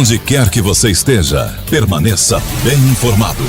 Onde quer que você esteja, permaneça bem informado.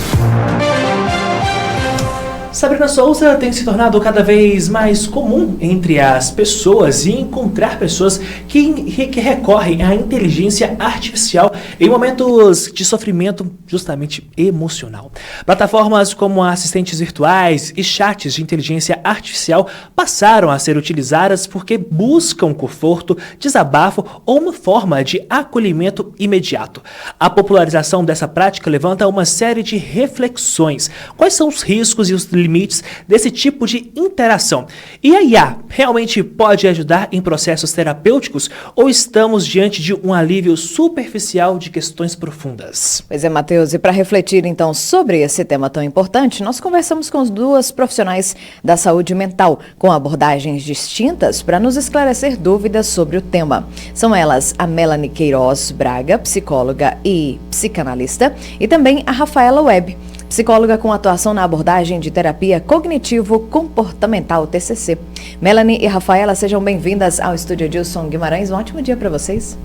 Sabrina Souza tem se tornado cada vez mais comum entre as pessoas e encontrar pessoas que recorrem à inteligência artificial em momentos de sofrimento justamente emocional. Plataformas como assistentes virtuais e chats de inteligência artificial passaram a ser utilizadas porque buscam conforto, desabafo ou uma forma de acolhimento imediato. A popularização dessa prática levanta uma série de reflexões. Quais são os riscos e os limites desse tipo de interação? E a IA realmente pode ajudar em processos terapêuticos ou estamos diante de um alívio superficial de questões profundas? Pois é, Matheus, e para refletir então sobre esse tema tão importante, nós conversamos com as duas profissionais da saúde mental, com abordagens distintas para nos esclarecer dúvidas sobre o tema. São elas a Melanie Queiroz Braga, psicóloga e psicanalista, e também a Rafaela Webb, psicóloga com atuação na abordagem de terapia cognitivo-comportamental, TCC. Melanie e Rafaela, sejam bem-vindas ao estúdio Dilson Guimarães. Um ótimo dia para vocês.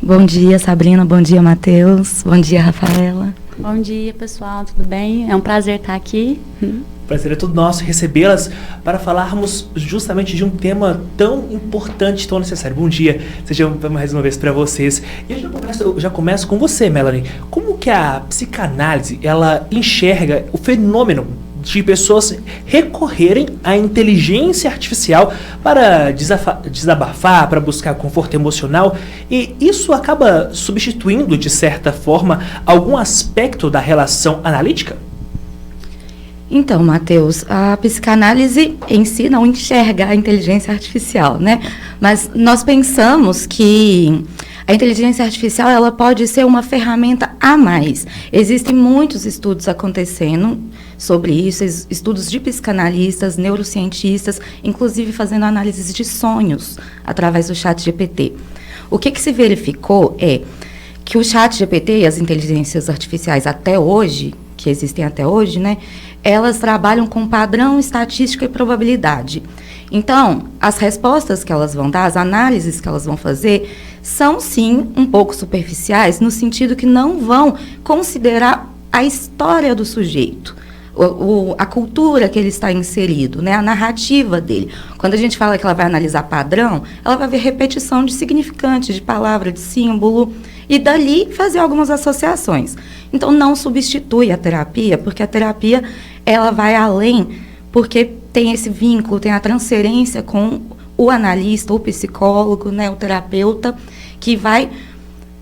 Bom dia, Sabrina. Bom dia, Matheus. Bom dia, Rafaela. Bom dia, pessoal. Tudo bem? É um prazer estar aqui. Prazer é todo nosso recebê-las para falarmos justamente de um tema tão importante, tão necessário. Bom dia, seja mais uma vez para vocês. E eu já começo com você, Melanie. Como que a psicanálise, ela enxerga o fenômeno de pessoas recorrerem à inteligência artificial para desabafar, para buscar conforto emocional, e isso acaba substituindo, de certa forma, algum aspecto da relação analítica? Então, Matheus, a psicanálise em si não enxerga a inteligência artificial, né? Mas nós pensamos que a inteligência artificial ela pode ser uma ferramenta a mais. Existem muitos estudos acontecendo sobre isso, estudos de psicanalistas, neurocientistas, inclusive fazendo análises de sonhos através do ChatGPT. O que se verificou é que o ChatGPT e as inteligências artificiais até hoje, que existem até hoje, né, elas trabalham com padrão, estatística e probabilidade. Então, as respostas que elas vão dar, as análises que elas vão fazer, são sim um pouco superficiais, no sentido que não vão considerar a história do sujeito, a cultura que ele está inserido, né, a narrativa dele. Quando a gente fala que ela vai analisar padrão, ela vai ver repetição de significante, de palavra, de símbolo, e dali fazer algumas associações. Então, não substitui a terapia, porque a terapia ela vai além, porque tem esse vínculo, tem a transferência com o analista, o psicólogo, né, o terapeuta, que vai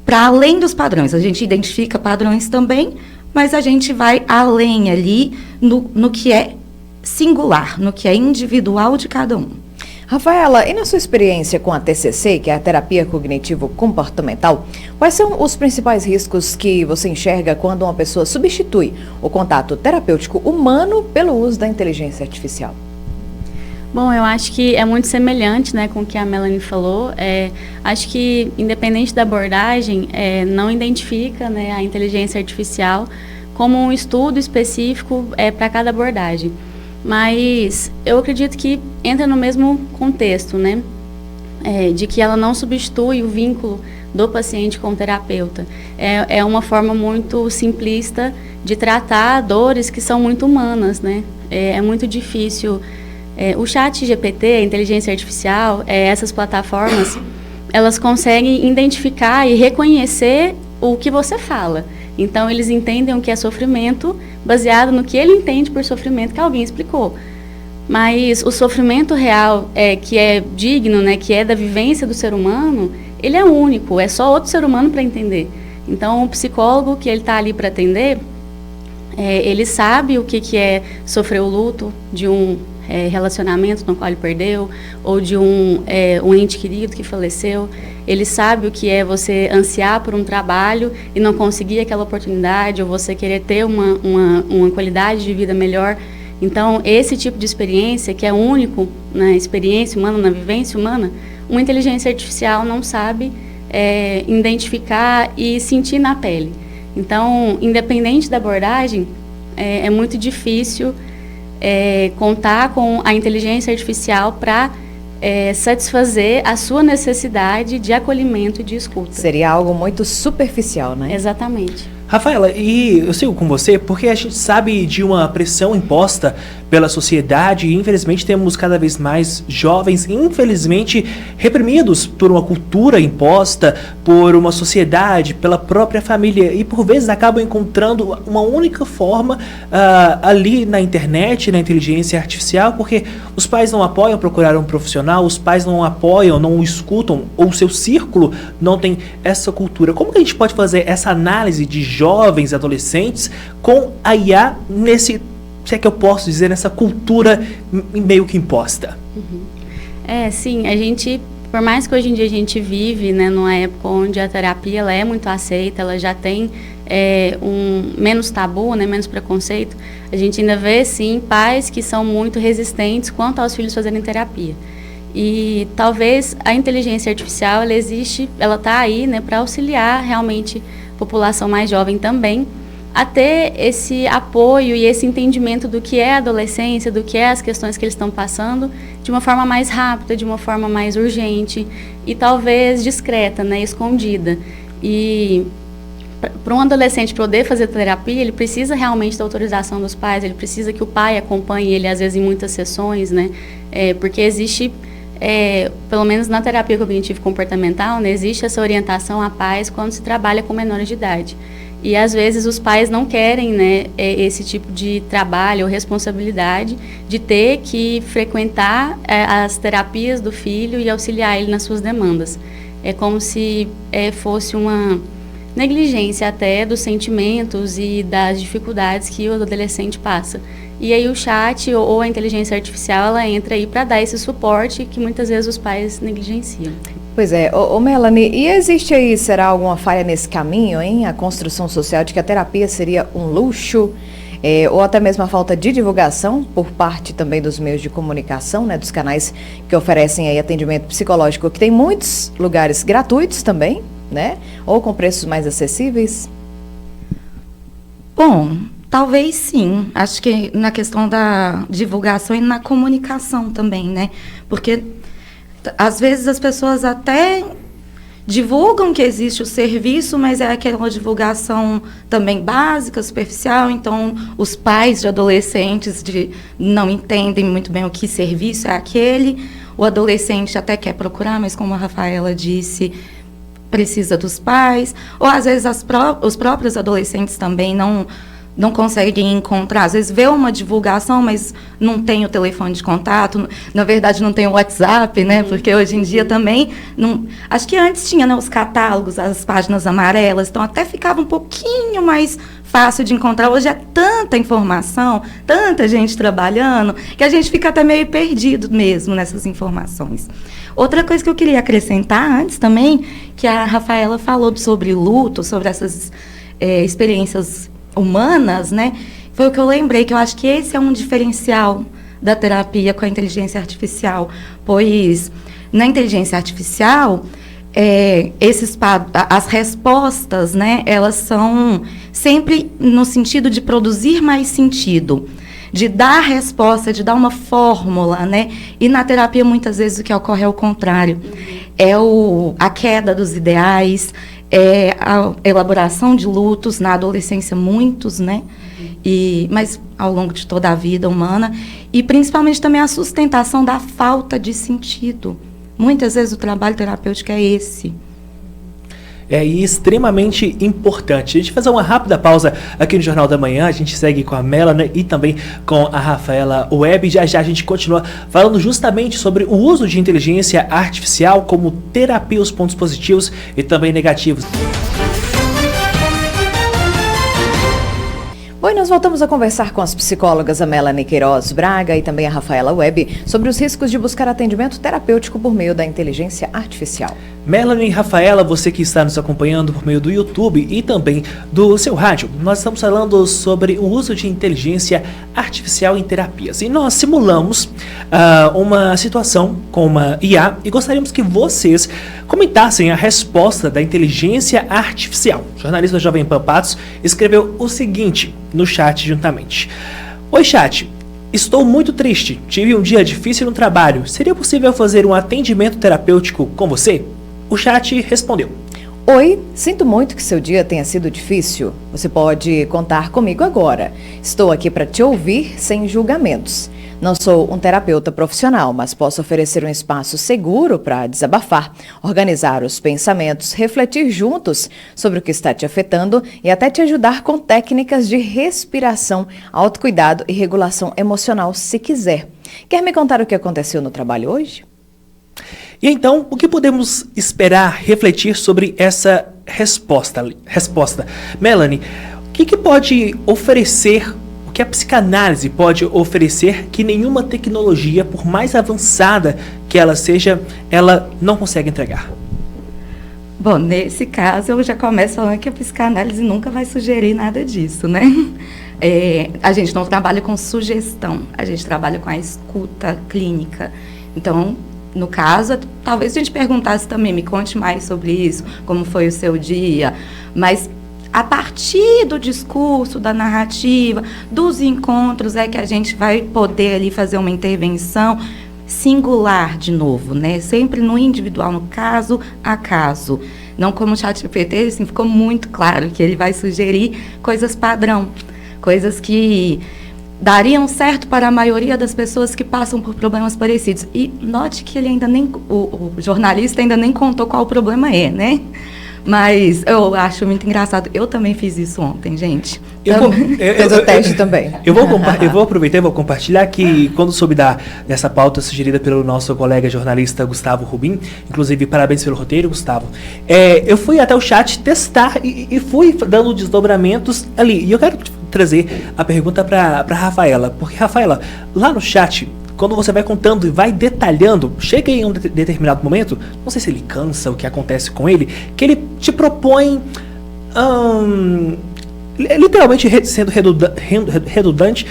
para além dos padrões. A gente identifica padrões também, mas a gente vai além ali no que é singular, no que é individual de cada um. Rafaela, e na sua experiência com a TCC, que é a terapia cognitivo-comportamental, quais são os principais riscos que você enxerga quando uma pessoa substitui o contato terapêutico humano pelo uso da inteligência artificial? Bom, eu acho que é muito semelhante, né, com o que a Melanie falou. Acho que, independente da abordagem, não identifica, né, a inteligência artificial como um estudo específico para cada abordagem. Mas eu acredito que entra no mesmo contexto, né, de que ela não substitui o vínculo do paciente com o terapeuta. É uma forma muito simplista de tratar dores que são muito humanas, né. É muito difícil. O ChatGPT, a inteligência artificial, essas plataformas, elas conseguem identificar e reconhecer o que você fala. Então, eles entendem o que é sofrimento baseado no que ele entende por sofrimento que alguém explicou. Mas o sofrimento real, que é digno, né, que é da vivência do ser humano, ele é único, é só outro ser humano para entender. Então, o psicólogo que ele está ali para atender, ele sabe o que é sofrer o luto de um relacionamento no qual ele perdeu, ou de um ente querido que faleceu. Ele sabe o que é você ansiar por um trabalho e não conseguir aquela oportunidade, ou você querer ter uma qualidade de vida melhor. Então, esse tipo de experiência, que é único na experiência humana, na vivência humana, uma inteligência artificial não sabe identificar e sentir na pele. Então, independente da abordagem, é muito difícil contar com a inteligência artificial para satisfazer a sua necessidade de acolhimento e de escuta. Seria algo muito superficial, né? Exatamente. Rafaela, e eu sigo com você porque a gente sabe de uma pressão imposta pela sociedade e infelizmente temos cada vez mais jovens, infelizmente, reprimidos por uma cultura imposta, por uma sociedade, pela própria família e por vezes acabam encontrando uma única forma ali na internet, na inteligência artificial, porque os pais não apoiam procurar um profissional, os pais não apoiam, não o escutam, ou o seu círculo não tem essa cultura. Como que a gente pode fazer essa análise de jovens, adolescentes, com a IA nesse, se é que eu posso dizer, nessa cultura meio que imposta? Sim, a gente, por mais que hoje em dia a gente vive, né, numa época onde a terapia ela é muito aceita, ela já tem menos tabu, né, menos preconceito, a gente ainda vê, sim, pais que são muito resistentes quanto aos filhos fazerem terapia. E talvez a inteligência artificial, ela existe, ela está aí, né, para auxiliar realmente a população mais jovem também a ter esse apoio e esse entendimento do que é a adolescência, do que é as questões que eles estão passando, de uma forma mais rápida, de uma forma mais urgente e talvez discreta, né, escondida. E para um adolescente poder fazer terapia, ele precisa realmente da autorização dos pais, ele precisa que o pai acompanhe ele, às vezes, em muitas sessões, né, porque existe, pelo menos na terapia cognitivo-comportamental, né, existe essa orientação a pais quando se trabalha com menores de idade. E, às vezes, os pais não querem, né, esse tipo de trabalho ou responsabilidade de ter que frequentar as terapias do filho e auxiliar ele nas suas demandas. É como se fosse uma negligência até dos sentimentos e das dificuldades que o adolescente passa. E aí o chat ou a inteligência artificial, ela entra aí para dar esse suporte que muitas vezes os pais negligenciam. Pois é, Melanie, e existe aí, será alguma falha nesse caminho, hein? A construção social de que a terapia seria um luxo, ou até mesmo a falta de divulgação por parte também dos meios de comunicação, né? Dos canais que oferecem aí atendimento psicológico, que tem muitos lugares gratuitos também, né? Ou com preços mais acessíveis? Bom, talvez sim. Acho que na questão da divulgação e na comunicação também, né? Porque às vezes as pessoas até divulgam que existe o serviço, mas é aquela divulgação também básica, superficial. Então, os pais de adolescentes não entendem muito bem o que serviço é aquele. O adolescente até quer procurar, mas como a Rafaela disse, precisa dos pais. Ou, às vezes, os próprios adolescentes também não conseguem encontrar, às vezes vê uma divulgação, mas não tem o telefone de contato, na verdade não tem o WhatsApp, né, porque hoje em dia também, acho que antes tinha, né, os catálogos, as páginas amarelas, então até ficava um pouquinho mais fácil de encontrar. Hoje é tanta informação, tanta gente trabalhando, que a gente fica até meio perdido mesmo nessas informações. Outra coisa que eu queria acrescentar antes também, que a Rafaela falou sobre luto, sobre essas experiências humanas, né? Foi o que eu lembrei, que eu acho que esse é um diferencial da terapia com a inteligência artificial, pois na inteligência artificial, as respostas, né, elas são sempre no sentido de produzir mais sentido, de dar resposta, de dar uma fórmula, né? E na terapia, muitas vezes, o que ocorre é o contrário. É a queda dos ideais, a elaboração de lutos, na adolescência muitos, né? Mas ao longo de toda a vida humana, e principalmente também a sustentação da falta de sentido. Muitas vezes o trabalho terapêutico é esse. E extremamente importante. A gente vai fazer uma rápida pausa aqui no Jornal da Manhã. A gente segue com a Melanie e também com a Rafaela Webb. Já já a gente continua falando justamente sobre o uso de inteligência artificial como terapia, os pontos positivos e também negativos. Bom, e nós voltamos a conversar com as psicólogas a Melanie Queiroz Braga e também a Rafaela Webb sobre os riscos de buscar atendimento terapêutico por meio da inteligência artificial. Melanie e Rafaela, você que está nos acompanhando por meio do YouTube e também do seu rádio, nós estamos falando sobre o uso de inteligência artificial em terapias. E nós simulamos uma situação com uma IA e gostaríamos que vocês comentassem a resposta da inteligência artificial. O jornalista Jovem Pan Patos escreveu o seguinte no chat juntamente. Oi, chat. Estou muito triste. Tive um dia difícil no trabalho. Seria possível fazer um atendimento terapêutico com você? O chat respondeu. Oi, sinto muito que seu dia tenha sido difícil. Você pode contar comigo agora. Estou aqui para te ouvir sem julgamentos. Não sou um terapeuta profissional, mas posso oferecer um espaço seguro para desabafar, organizar os pensamentos, refletir juntos sobre o que está te afetando e até te ajudar com técnicas de respiração, autocuidado e regulação emocional, se quiser. Quer me contar o que aconteceu no trabalho hoje? E então, o que podemos esperar, refletir sobre essa resposta? Melanie, o que pode oferecer, o que a psicanálise pode oferecer que nenhuma tecnologia, por mais avançada que ela seja, ela não consegue entregar? Bom, nesse caso eu já começo falando que a psicanálise nunca vai sugerir nada disso, né? A gente não trabalha com sugestão, a gente trabalha com a escuta clínica. Então, no caso, talvez a gente perguntasse também, me conte mais sobre isso, como foi o seu dia, mas a partir do discurso, da narrativa, dos encontros, é que a gente vai poder ali fazer uma intervenção singular de novo, né? Sempre no individual, no caso a caso. Não como o ChatGPT, assim, ficou muito claro que ele vai sugerir coisas padrão, coisas que dariam certo para a maioria das pessoas que passam por problemas parecidos. E note que ele ainda nem, o jornalista ainda nem contou qual o problema é, né? Mas eu acho muito engraçado. Eu também fiz isso ontem, gente. Fez o teste também. Eu vou aproveitar e vou compartilhar que quando soube dessa pauta sugerida pelo nosso colega jornalista Gustavo Rubim, inclusive parabéns pelo roteiro, Gustavo, eu fui até o chat testar e fui dando desdobramentos ali. E eu quero trazer a pergunta para Rafaela, porque Rafaela, lá no chat, quando você vai contando e vai detalhando, chega em um determinado momento, não sei se ele cansa, o que acontece com ele, que ele te propõe, literalmente sendo redundante,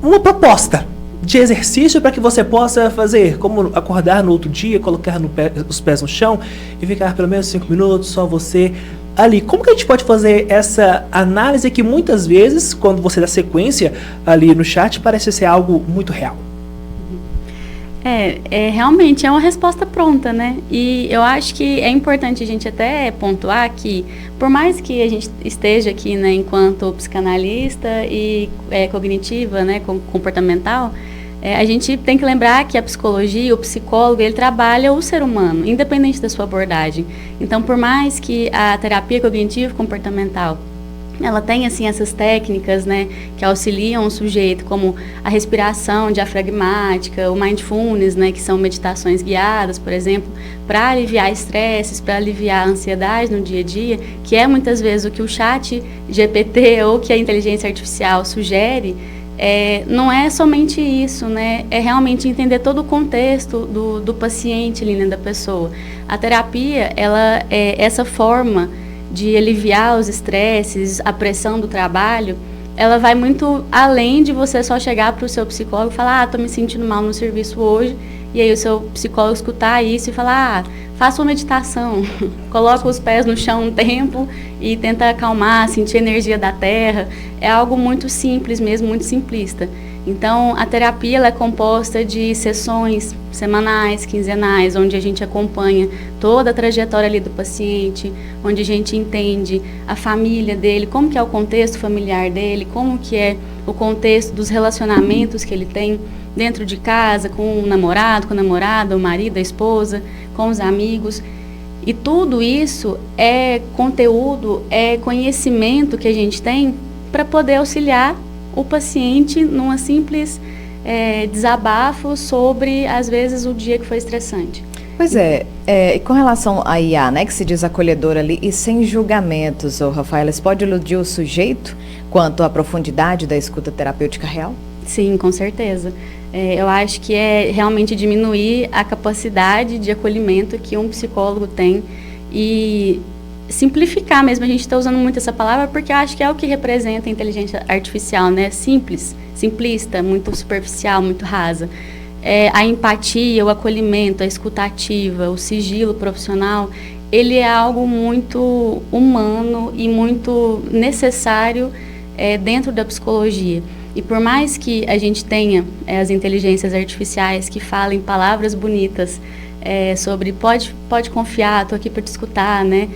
uma proposta de exercício para que você possa fazer, como acordar no outro dia, colocar os pés no chão e ficar pelo menos 5 minutos, só você ali. Como que a gente pode fazer essa análise que muitas vezes, quando você dá sequência ali no chat, parece ser algo muito real? Realmente é uma resposta pronta, né? E eu acho que é importante a gente até pontuar que, por mais que a gente esteja aqui, né, enquanto psicanalista e cognitiva, né, comportamental, a gente tem que lembrar que a psicologia, o psicólogo, ele trabalha o ser humano, independente da sua abordagem. Então, por mais que a terapia cognitivo comportamental ela tem, assim, essas técnicas, né, que auxiliam o sujeito, como a respiração diafragmática, o mindfulness, né, que são meditações guiadas, por exemplo, para aliviar estresses, para aliviar a ansiedade no dia a dia, que é muitas vezes o que o chat GPT ou que a inteligência artificial sugere. Não é somente isso, né? É realmente entender todo o contexto do paciente ali, né, da pessoa. A terapia, ela é essa forma de aliviar os estresses, a pressão do trabalho, ela vai muito além de você só chegar para o seu psicólogo e falar, estou me sentindo mal no serviço hoje, e aí o seu psicólogo escutar isso e falar, faça uma meditação, coloca os pés no chão um tempo e tenta acalmar, sentir a energia da terra. É algo muito simples mesmo, muito simplista. Então, a terapia ela é composta de sessões semanais, quinzenais, onde a gente acompanha toda a trajetória ali do paciente, onde a gente entende a família dele, como que é o contexto familiar dele, como que é o contexto dos relacionamentos que ele tem dentro de casa, com o namorado, com a namorada, o marido, a esposa, com os amigos. E tudo isso é conteúdo, é conhecimento que a gente tem para poder auxiliar o paciente numa simples desabafo sobre, às vezes, o dia que foi estressante. Pois e com relação à IA, né, que se diz acolhedora ali e sem julgamentos, Rafaela, você pode iludir o sujeito quanto à profundidade da escuta terapêutica real? Sim, com certeza. Eu acho que é realmente diminuir a capacidade de acolhimento que um psicólogo tem e simplificar mesmo. A gente está usando muito essa palavra porque eu acho que é o que representa a inteligência artificial, né? Simples, simplista, muito superficial, muito rasa. A empatia, o acolhimento, a escuta ativa, o sigilo profissional, ele é algo muito humano e muito necessário dentro da psicologia. E por mais que a gente tenha as inteligências artificiais que falem palavras bonitas sobre pode confiar, estou aqui para te escutar, né?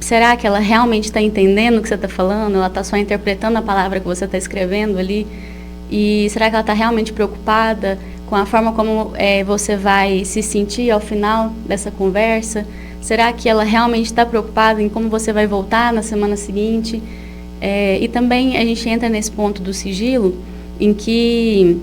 Será que ela realmente está entendendo o que você está falando? Ela está só interpretando a palavra que você está escrevendo ali? E será que ela está realmente preocupada com a forma como você vai se sentir ao final dessa conversa? Será que ela realmente está preocupada em como você vai voltar na semana seguinte? E também a gente entra nesse ponto do sigilo, em que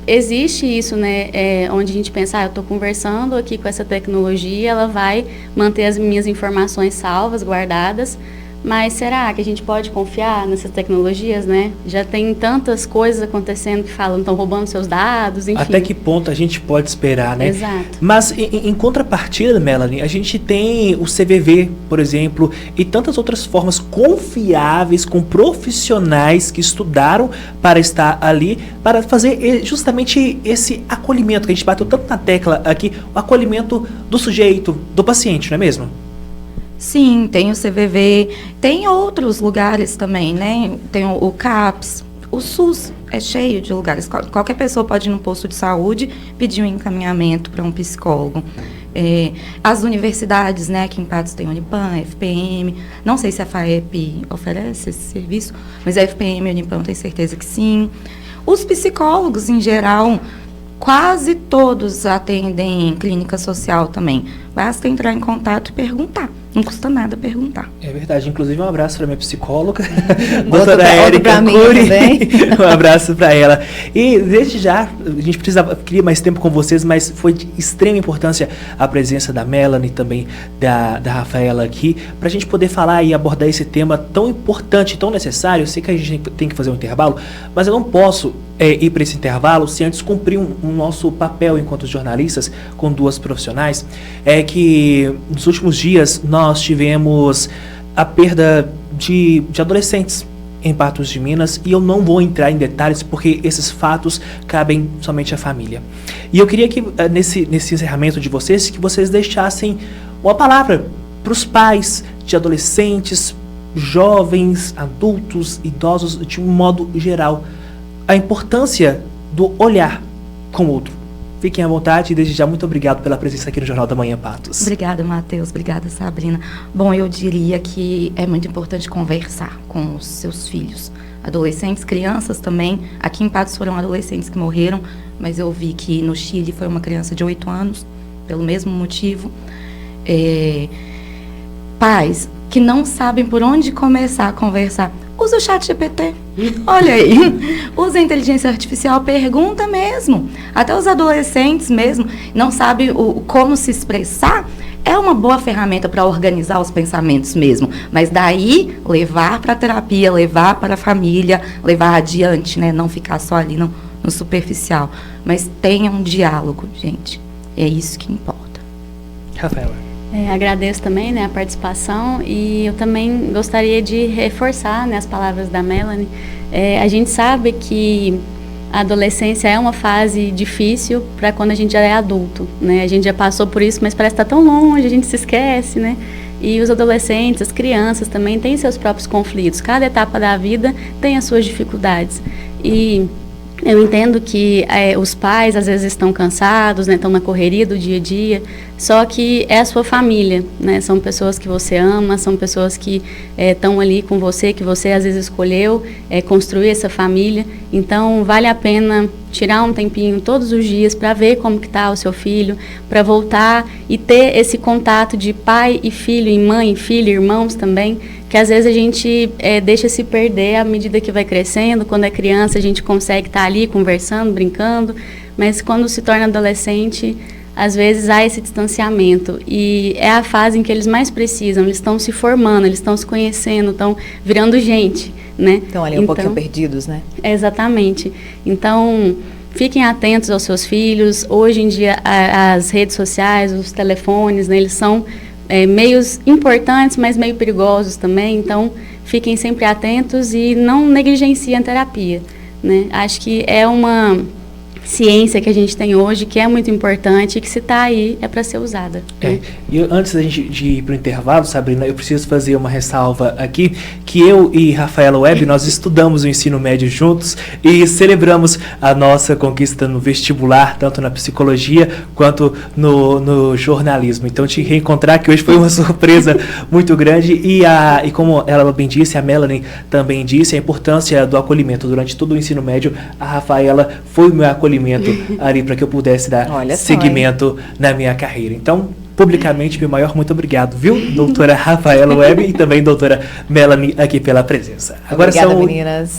existe isso, né, onde a gente pensa, eu estou conversando aqui com essa tecnologia, ela vai manter as minhas informações salvas, guardadas, mas será que a gente pode confiar nessas tecnologias, né? Já tem tantas coisas acontecendo que falam, estão roubando seus dados, enfim. Até que ponto a gente pode esperar, né? Exato. Mas em contrapartida, Melanie, a gente tem o CVV, por exemplo, e tantas outras formas confiáveis com profissionais que estudaram para estar ali, para fazer justamente esse acolhimento, que a gente bateu tanto na tecla aqui, o acolhimento do sujeito, do paciente, não é mesmo? Sim, tem o CVV, tem outros lugares também, né? Tem o CAPS, o SUS é cheio de lugares. Qualquer pessoa pode ir no posto de saúde pedir um encaminhamento para um psicólogo. As universidades, né? Aqui em Patos tem Unipam, FPM, não sei se a FAEP oferece esse serviço, mas a FPM e a Unipam tenho certeza que sim. Os psicólogos, em geral, quase todos atendem clínica social também. Basta entrar em contato e perguntar. Não custa nada perguntar. É verdade. Inclusive, um abraço para minha psicóloga, doutora Érica Cury. Um abraço para ela. E desde já, a gente queria mais tempo com vocês, mas foi de extrema importância a presença da Melanie e também da Rafaela aqui, para a gente poder falar e abordar esse tema tão importante, tão necessário. Eu sei que a gente tem que fazer um intervalo, mas eu não posso ir para esse intervalo se antes cumprir um nosso papel enquanto jornalistas com duas profissionais. Que nos últimos dias nós tivemos a perda de adolescentes em Patos de Minas, e eu não vou entrar em detalhes porque esses fatos cabem somente à família. E eu queria que nesse encerramento de vocês, que vocês deixassem uma palavra para os pais de adolescentes, jovens, adultos, idosos, de um modo geral, a importância do olhar com o outro. Fiquem à vontade e desde já muito obrigado pela presença aqui no Jornal da Manhã, Patos. Obrigada, Matheus. Obrigada, Sabrina. Bom, eu diria que é muito importante conversar com os seus filhos. Adolescentes, crianças também. Aqui em Patos foram adolescentes que morreram, mas eu vi que no Chile foi uma criança de 8 anos, pelo mesmo motivo. Pais que não sabem por onde começar a conversar. Usa o ChatGPT. Olha aí. Usa a inteligência artificial, pergunta mesmo. Até os adolescentes mesmo não sabem como se expressar. É uma boa ferramenta para organizar os pensamentos mesmo. Mas daí, levar para a terapia, levar para a família, levar adiante, né? Não ficar só ali no superficial. Mas tenha um diálogo, gente. É isso que importa. Rafaela. Agradeço também, né, a participação, e eu também gostaria de reforçar, né, as palavras da Melanie. A gente sabe que a adolescência é uma fase difícil para quando a gente já é adulto, né? A gente já passou por isso, mas parece que está tão longe, a gente se esquece, né? E os adolescentes, as crianças também têm seus próprios conflitos. Cada etapa da vida tem as suas dificuldades. E eu entendo que os pais às vezes estão cansados, né, estão na correria do dia a dia, só que é a sua família, né, são pessoas que você ama, são pessoas que estão ali com você, que você às vezes escolheu construir essa família. Então vale a pena tirar um tempinho todos os dias para ver como que está o seu filho, para voltar e ter esse contato de pai e filho, e mãe e filho, irmãos também, que às vezes a gente deixa se perder à medida que vai crescendo. Quando é criança a gente consegue estar ali conversando, brincando, mas quando se torna adolescente, às vezes há esse distanciamento, e é a fase em que eles mais precisam. Eles estão se formando, eles estão se conhecendo, estão virando gente, né? Estão ali um pouquinho perdidos, né? Exatamente. Então, fiquem atentos aos seus filhos. Hoje em dia, as redes sociais, os telefones, né, eles são meios importantes, mas meio perigosos também. Então, fiquem sempre atentos e não negligenciem a terapia, né? Acho que é uma ciência que a gente tem hoje, que é muito importante e que se está aí é para ser usada. Né? E antes da gente de ir para o intervalo, Sabrina, eu preciso fazer uma ressalva aqui, que eu e Rafaela Webb, nós estudamos o ensino médio juntos e celebramos a nossa conquista no vestibular, tanto na psicologia quanto no jornalismo. Então, te reencontrar aqui hoje foi uma surpresa muito grande e como ela bem disse, a Melanie também disse, a importância do acolhimento durante todo o ensino médio. A Rafaela foi o meu acolhimento ali para que eu pudesse dar seguimento na minha carreira. Então, publicamente, meu maior muito obrigado, viu, doutora Rafaela Webb e também doutora Melanie aqui pela presença. Agora obrigada, meninas.